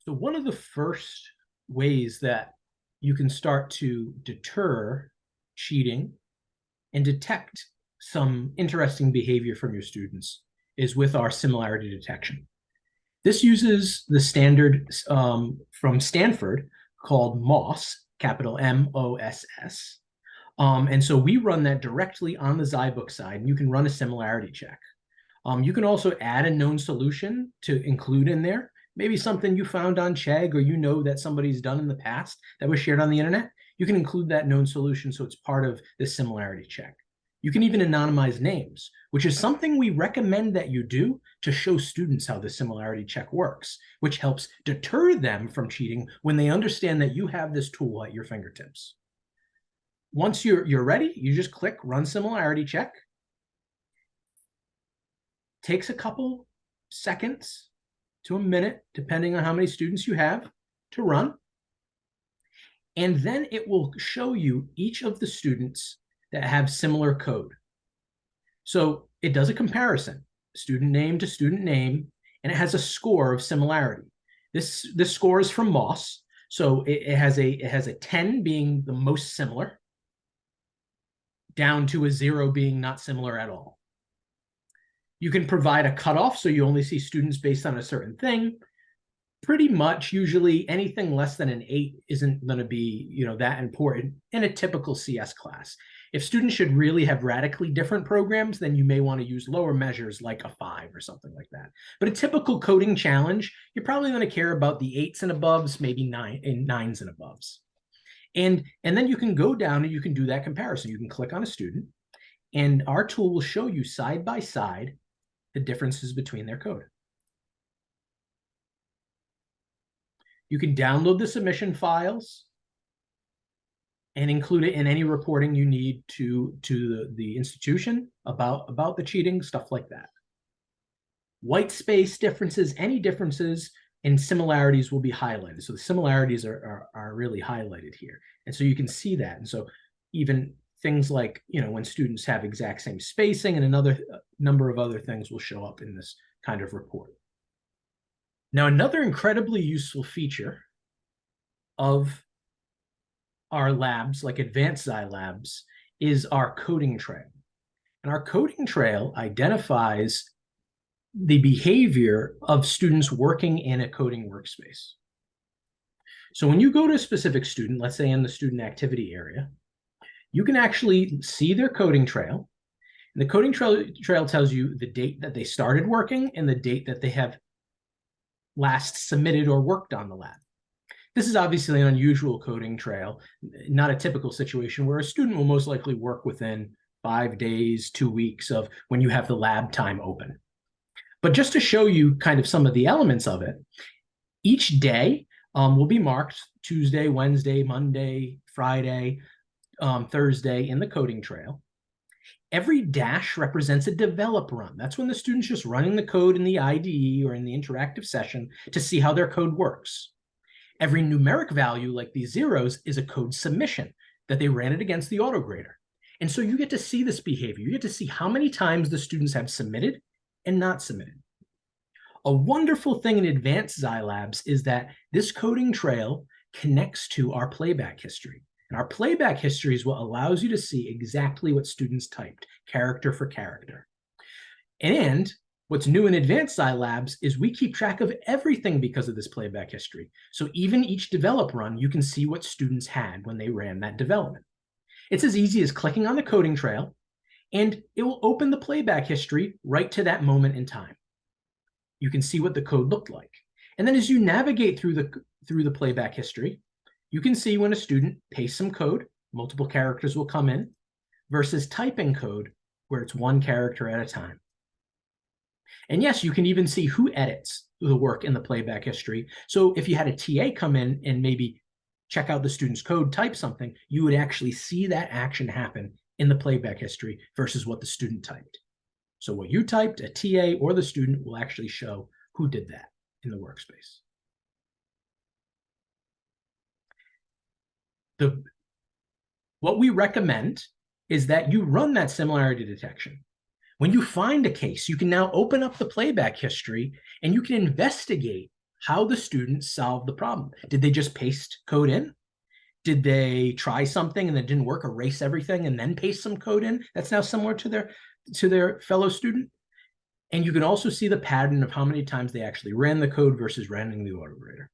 So one of the first ways that you can start to deter cheating and detect some interesting behavior from your students is with our similarity detection. This uses the standard from Stanford called MOSS, capital MOSS. And so we run that directly on the zybook side, and you can run a similarity check. You can also add a known solution to include in there, maybe something you found on Chegg or you know that somebody's done in the past that was shared on the internet. You can include that known solution so it's part of the similarity check. You can even anonymize names, which is something we recommend that you do to show students how the similarity check works, which helps deter them from cheating when they understand that you have this tool at your fingertips. Once you're ready, you just click Run Similarity Check. Takes a couple seconds to a minute, depending on how many students you have, to run. And then it will show you each of the students that have similar code. So it does a comparison, student name to student name, and it has a score of similarity. This score is from MOSS, so it has a 10 being the most similar, down to a 0 being not similar at all. You can provide a cutoff, so you only see students based on a certain thing. Pretty much, usually anything less than an 8 isn't going to be, that important in a typical CS class. If students should really have radically different programs, then you may want to use lower measures like a 5 or something like that. But a typical coding challenge, you're probably going to care about the 8s and above, maybe 9s and above. And then you can go down and you can do that comparison. You can click on a student, and our tool will show you side by side the differences between their code. You can download the submission files and include it in any reporting you need to the institution about the cheating, stuff like that. White space differences, any differences in similarities will be highlighted. So the similarities are really highlighted here. And so you can see that. And so even things like, when students have exact same spacing and another number of other things will show up in this kind of report. Now, another incredibly useful feature of our labs, like advanced Xi labs, is our coding trail. And our coding trail identifies the behavior of students working in a coding workspace. So when you go to a specific student, let's say in the student activity area, you can actually see their coding trail. And the coding trail tells you the date that they started working and the date that they have last submitted or worked on the lab. This is obviously an unusual coding trail, not a typical situation where a student will most likely work within 5 days, 2 weeks of when you have the lab time open. But just to show you kind of some of the elements of it, each day will be marked Tuesday, Wednesday, Monday, Friday, Thursday in the coding trail. Every dash represents a develop run. That's when the student's just running the code in the IDE or in the interactive session to see how their code works. Every numeric value, like these zeros, is a code submission that they ran it against the autograder. And so you get to see this behavior. You get to see how many times the students have submitted and not submitted. A wonderful thing in advanced Xi labs is that this coding trail connects to our playback history. And our playback history is what allows you to see exactly what students typed, character for character. And what's new in advanced Xi labs is we keep track of everything because of this playback history. So even each develop run, you can see what students had when they ran that development. It's as easy as clicking on the coding trail, and it will open the playback history right to that moment in time. You can see what the code looked like. And then as you navigate through the playback history, you can see when a student pastes some code, multiple characters will come in, versus typing code where it's one character at a time. And yes, you can even see who edits the work in the playback history. So if you had a TA come in and maybe check out the student's code, type something, you would actually see that action happen in the playback history versus what the student typed. So what you typed, a TA or the student will actually show who did that in the workspace. What we recommend is that you run that similarity detection. When you find a case, you can now open up the playback history and you can investigate how the students solved the problem. Did they just paste code in? Did they try something and it didn't work, erase everything and then paste some code in that's now similar to their fellow student? And you can also see the pattern of how many times they actually ran the code versus running the autograder.